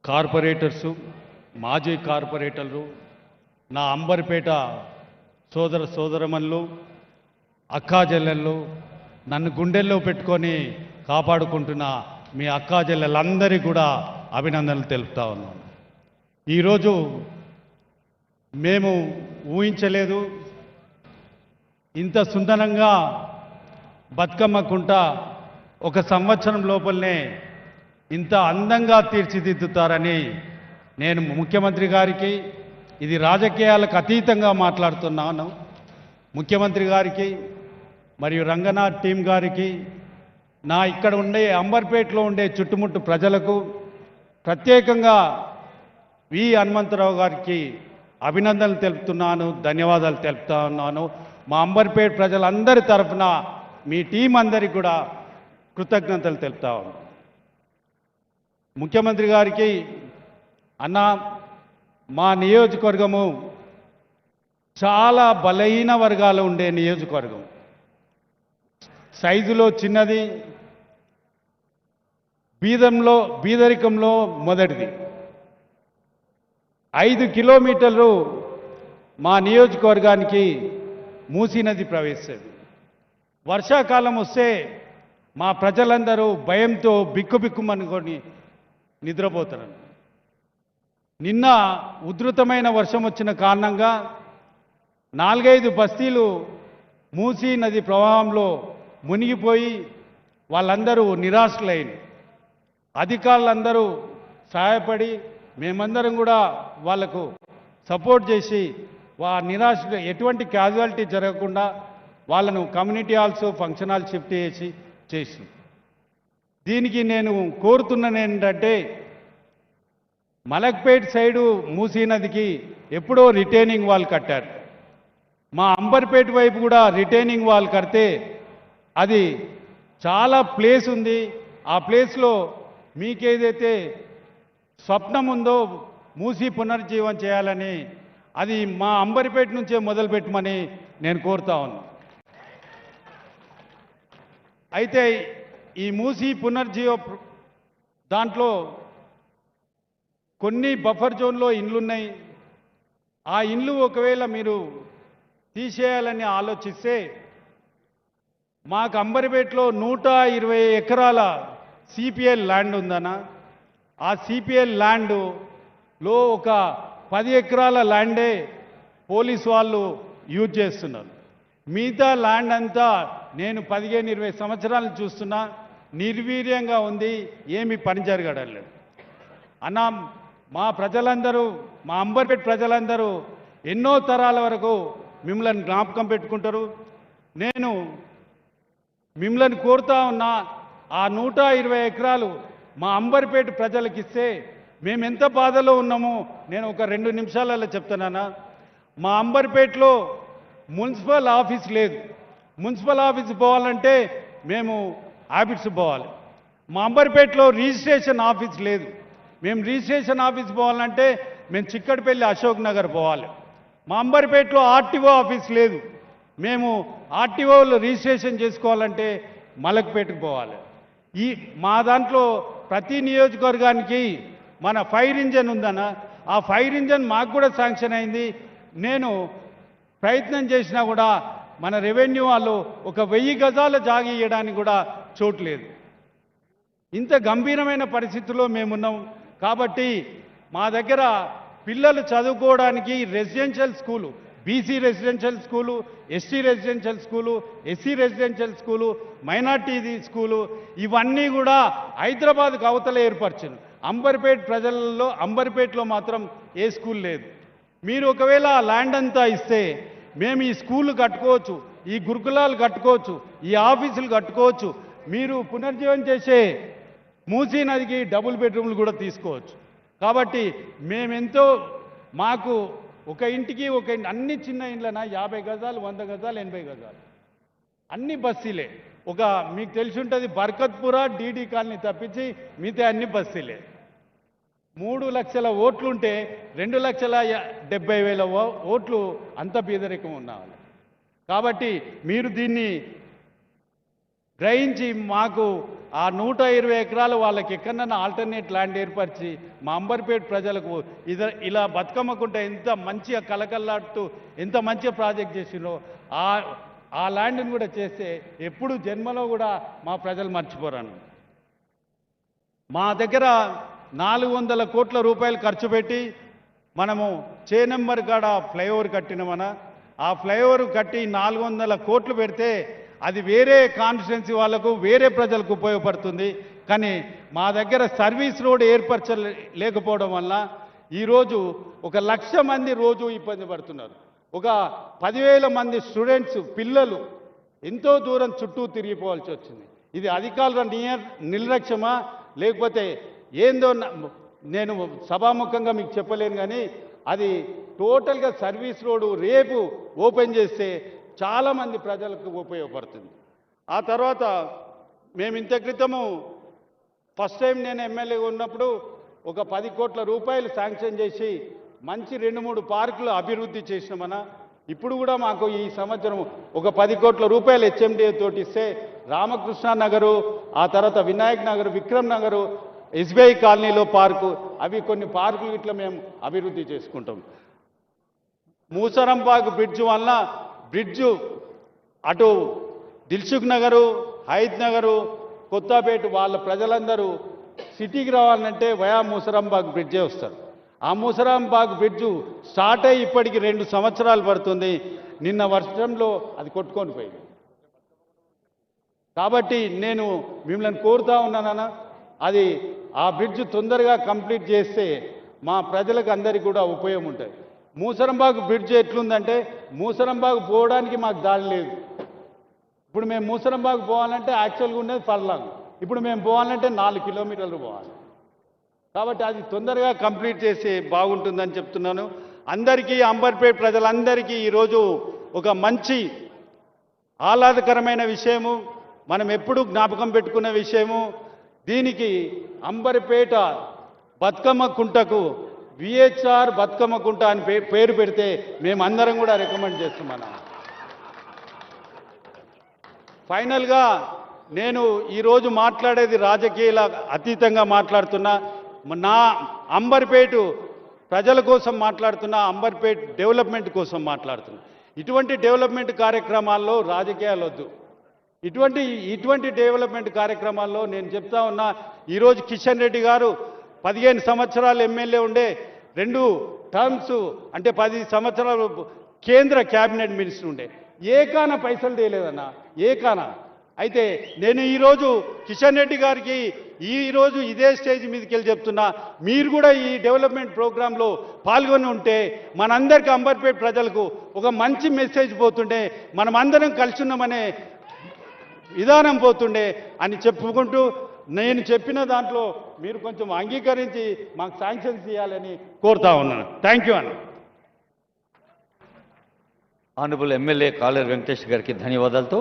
Corporators, మాజీ కార్పొరేటర్లు, నా అంబర్పేట సోదర సోదరమన్లు, అక్కా చెల్లెళ్ళు, నన్ను గుండెల్లో పెట్టుకొని కాపాడుకుంటున్న మీ అక్కా చెల్లెళ్ళందరికీ కూడా అభినందనలు తెలుపుతా ఉన్నాను. ఈరోజు మేము ఊహించలేదు, ఇంత సుందరంగా బతుకమ్మ కుంట ఒక సంవత్సరం లోపలనే ఇంత అందంగా తీర్చిదిద్దుతారని నేను ముఖ్యమంత్రి గారికి, ఇది రాజకీయాలకు అతీతంగా మాట్లాడుతున్నాను, ముఖ్యమంత్రి గారికి మరియు రంగనాథ్ టీం గారికి, నా ఇక్కడ ఉండే అంబర్పేటలో ఉండే చుట్టుముట్టు ప్రజలకు, ప్రత్యేకంగా వి హనుమంతరావు గారికి అభినందనలు తెలుపుతున్నాను, ధన్యవాదాలు తెలుపుతా ఉన్నాను. మా అంబర్పేట ప్రజలందరి తరఫున మీ టీం అందరికీ కూడా కృతజ్ఞతలు తెలుపుతా ఉన్నాను. ముఖ్యమంత్రి గారికి, అన్న, మా నియోజకవర్గము చాలా బలహీన వర్గాలు ఉండే నియోజకవర్గం, సైజులో చిన్నది, బీదరికంలో మొదటిది. 5 కిలోమీటర్లు మా నియోజకవర్గానికి మూసీ నది ప్రవేశిస్తుంది. వర్షాకాలం వస్తే మా ప్రజలందరూ భయంతో బిక్కుబిక్కుమనుకొని నిద్రపోతారు. నిన్న ఉధృతమైన వర్షం వచ్చిన కారణంగా 4-5 బస్తీలు మూసీ నది ప్రవాహంలో మునిగిపోయి వాళ్ళందరూ నిరాశలైన అధికారులందరూ సహాయపడి మేమందరం కూడా వాళ్లకు సపోర్ట్ చేసి నిరాశ ఎటువంటి క్యాజువాలిటీ జరగకుండా వాళ్ళను community halls, function hall shift చేసి దీనికి నేను కోరుతున్నాను ఏంటంటే, మలక్పేట్ సైడు మూసీ నదికి ఎప్పుడో రిటైనింగ్ వాల్ కట్టారు, మా అంబర్పేట వైపు కూడా రిటైనింగ్ వాల్ కడితే అది చాలా ప్లేస్ ఉంది, ఆ ప్లేస్లో మీకేదైతే స్వప్నం ఉందో మూసీ పునర్జీవం చేయాలని, అది మా అంబర్పేట నుంచే మొదలుపెట్టమని నేను కోరుతా ఉన్నాను. అయితే ఈ మూసీ పునర్జీవ దాంట్లో కొన్ని బఫర్ జోన్లో ఇండ్లున్నాయి, ఆ ఇండ్లు ఒకవేళ మీరు తీసేయాలని ఆలోచిస్తే, మాకు అంబర్పేటలో 120 ఎకరాల సిపిఎల్ ల్యాండ్ ఉందన్న, ఆ సిపిఎల్ ల్యాండ్లో ఒక 10 ఎకరాల ల్యాండే పోలీసు వాళ్ళు యూజ్ చేస్తున్నారు. మిగతా ల్యాండ్ అంతా నేను 15-20 సంవత్సరాలు చూస్తున్నా, నిర్వీర్యంగా ఉంది, ఏమి పని జరగడలేదు. అన్న, మా ప్రజలందరూ, మా అంబర్పేట ప్రజలందరూ ఎన్నో తరాల వరకు మిమ్మల్ని జ్ఞాపకం పెట్టుకుంటారు. నేను మిమ్మల్ని కోరుతా ఉన్నా, ఆ 120 ఎకరాలు మా అంబర్పేట ప్రజలకు ఇస్తే మేము ఎంత బాధలో ఉన్నామో నేను ఒక 2 నిమిషాలలో చెప్తానన్నా. మా అంబర్పేటలో మున్సిపల్ ఆఫీస్ లేదు, మున్సిపల్ ఆఫీస్ పోవాలంటే మేము హ్యాబిట్స్ పోవాలి. మా అంబర్పేటలో రిజిస్ట్రేషన్ ఆఫీస్ లేదు, మేము రిజిస్ట్రేషన్ ఆఫీస్ పోవాలంటే మేము చిక్కడపల్లి అశోక్ నగర్ పోవాలి. మా అంబర్పేటలో ఆర్టీఓ ఆఫీస్ లేదు, మేము ఆర్టీఓలు రిజిస్ట్రేషన్ చేసుకోవాలంటే మలక్పేటకు పోవాలి. మా దాంట్లో ప్రతి నియోజకవర్గానికి మన ఫైర్ ఇంజన్ ఉందన్న, ఆ ఫైర్ ఇంజన్ మాకు కూడా శాంక్షన్ అయింది. నేను ప్రయత్నం చేసినా కూడా మన రెవెన్యూ వాళ్ళు ఒక 1000 గజాల జాగి ఇవ్వడానికి కూడా చోటు లేదు. ఇంత గంభీరమైన పరిస్థితుల్లో మేమున్నాం. కాబట్టి మా దగ్గర పిల్లలు చదువుకోవడానికి residential school, BC residential school, ST residential school, SC residential school, minority school, ఇవన్నీ కూడా హైదరాబాద్కు అవతల ఏర్పరిచారు. అంబర్పేట ప్రజలలో అంబర్పేటలో మాత్రం ఏ స్కూల్ లేదు. మీరు ఒకవేళ ల్యాండ్ అంతా ఇస్తే మేము ఈ స్కూళ్ళు కట్టుకోవచ్చు, ఈ గురుకులాలు కట్టుకోవచ్చు, ఈ ఆఫీసులు కట్టుకోవచ్చు, మీరు పునర్జీవం చేసే మూసీ నదికి డబుల్ బెడ్రూమ్లు కూడా తీసుకోవచ్చు. కాబట్టి మేమెంతో మాకు ఒక ఇంటికి అన్ని చిన్న ఇండ్లనా 50 గజాలు, 100 గజాలు, 80 గజాలు అన్ని బస్తీలే. మీకు తెలిసి ఉంటుంది, బర్కత్పుర, డీడీ కాలనీ తప్పించి మిగతా అన్ని బస్తీలే. 3 లక్షల ఓట్లుంటే 2,70,000 ఓట్లు అంత పేదరికం ఉన్నారు. కాబట్టి మీరు దీన్ని గ్రహించి మాకు ఆ 120 ఎకరాలు వాళ్ళకి ఎక్కడన్నా ఆల్టర్నేట్ ల్యాండ్ ఏర్పరిచి మా అంబర్పేట ప్రజలకు ఇలా బతుకమ్మకుంటే ఎంత మంచిగా కలకల్లాడుతూ ఎంత మంచిగా ప్రాజెక్ట్ చేసినో ఆ ల్యాండ్ని కూడా చేస్తే ఎప్పుడు జన్మలో కూడా మా ప్రజలు మర్చిపోరాను. మా దగ్గర 400 కోట్ల రూపాయలు ఖర్చు పెట్టి మనము చేనంబర్ కాడ ఫ్లైఓవర్ కట్టినామన. ఆ ఫ్లైఓవర్ కట్టి 400 కోట్లు పెడితే అది వేరే కాన్స్టిట్యున్సీ వాళ్ళకు వేరే ప్రజలకు ఉపయోగపడుతుంది. కానీ మా దగ్గర సర్వీస్ రోడ్ ఏర్పరచలేకపోవడం వల్ల ఈరోజు 1,00,000 మంది రోజు ఇబ్బంది పడుతున్నారు. ఒక 10,000 మంది స్టూడెంట్స్ పిల్లలు ఎంతో దూరం చుట్టూ తిరిగిపోవాల్సి వచ్చింది. ఇది అధికారుల నిర్లక్ష్యమా లేకపోతే ఏందో నేను సభాముఖంగా మీకు చెప్పలేను. కానీ అది టోటల్గా సర్వీస్ రోడ్డు రేపు ఓపెన్ చేస్తే చాలామంది ప్రజలకు ఉపయోగపడుతుంది. ఆ తర్వాత మేము ఇంత క్రితము ఫస్ట్ టైం నేను ఎమ్మెల్యేగా ఉన్నప్పుడు ఒక 10 కోట్ల రూపాయలు శాంక్షన్ చేసి మంచి 2-3 పార్కులు అభివృద్ధి చేసినామన. ఇప్పుడు కూడా మాకు ఈ సంవత్సరం ఒక 10 కోట్ల రూపాయలు హెచ్ఎండిఏ తోటి ఇస్తే రామకృష్ణ నగరు, ఆ తర్వాత వినాయక్ నగర్, విక్రమ్ నగరు, ఎస్బీఐ కాలనీలో పార్కు, అవి కొన్ని పార్కులు ఇట్లా మేము అభివృద్ధి చేసుకుంటాం. మూసరంబాగ్ బ్రిడ్జ్ వల్ల బ్రిడ్జు అటు దిల్సుఖ్ నగరు, హైద్ నగరు, కొత్తపేట వాళ్ళ ప్రజలందరూ సిటీకి రావాలంటే వయా మూసరంబాగ్ బ్రిడ్జే వస్తారు. ఆ మూసరంబాగ్ బ్రిడ్జు స్టార్ట్ అయ్యి ఇప్పటికి 2 సంవత్సరాలు పడుతుంది. నిన్న వర్షంలో అది కొట్టుకొని పోయింది. కాబట్టి నేను మిమ్మల్ని కోరుతా ఉన్నానన్న, అది ఆ బ్రిడ్జ్ తొందరగా కంప్లీట్ చేస్తే మా ప్రజలకు అందరికీ కూడా ఉపయోగం ఉంటుంది. మూసరంబాగ్ బ్రిడ్జ్ ఎట్లుందంటే మూసరంబాగ్ పోవడానికి మాకు దారి లేదు. ఇప్పుడు మేము మూసరంబాగ్ పోవాలంటే యాక్చువల్గా ఉండేది ఫర్లాంగ్, ఇప్పుడు మేము పోవాలంటే 4 కిలోమీటర్లు పోవాలి. కాబట్టి అది తొందరగా కంప్లీట్ చేసి బాగుంటుందని చెప్తున్నాను. అందరికీ అంబర్పేట ప్రజలందరికీ ఈరోజు ఒక మంచి ఆహ్లాదకరమైన విషయము, మనం ఎప్పుడూ జ్ఞాపకం పెట్టుకున్న విషయము. దీనికి అంబర్పేట బతుకమ్మ కుంటకు విహెచ్ఆర్ బతుకమ్మ కుంట అని పేరు పెడితే మేమందరం కూడా రికమెండ్ చేస్తున్నాం. ఫైనల్గా నేను ఈరోజు మాట్లాడేది రాజకీయాల అతీతంగా మాట్లాడుతున్నా. నా అంబర్పేట ప్రజల కోసం మాట్లాడుతున్నా, అంబర్పేట డెవలప్మెంట్ కోసం మాట్లాడుతున్నా. ఇటువంటి డెవలప్మెంట్ కార్యక్రమాల్లో రాజకీయాలు వద్దు. ఇటువంటి డెవలప్మెంట్ కార్యక్రమాల్లో నేను చెప్తా ఉన్నా, ఈరోజు కిషన్ రెడ్డి గారు 15 సంవత్సరాలు ఎమ్మెల్యే ఉండే 2 టర్మ్స్ అంటే 10 సంవత్సరాలు కేంద్ర క్యాబినెట్ మినిస్టర్ ఉండే, ఏకాన పైసలు తేలేదన్నా, ఏకాన. అయితే నేను ఈరోజు కిషన్ రెడ్డి గారికి ఈరోజు ఇదే స్టేజ్ మీదకి వెళ్ళి చెప్తున్నా, మీరు కూడా ఈ డెవలప్మెంట్ ప్రోగ్రాంలో పాల్గొని ఉంటే మనందరికీ అంబర్పేట ప్రజలకు ఒక మంచి మెసేజ్ పోతుండే, మనం అందరం కలిసి ఉన్నామనే విధానం పోతుండే అని చెప్పుకుంటూ, నేను చెప్పిన దాంట్లో మీరు కొంచెం అంగీకరించి మాకు శాంక్షన్స్ ఇవ్వాలని కోరుతా ఉన్నాను. థ్యాంక్ యూ అన్న. ఆనరబుల్ ఎమ్మెల్యే కాలేరు వెంకటేష్ గారికి ధన్యవాదాలతో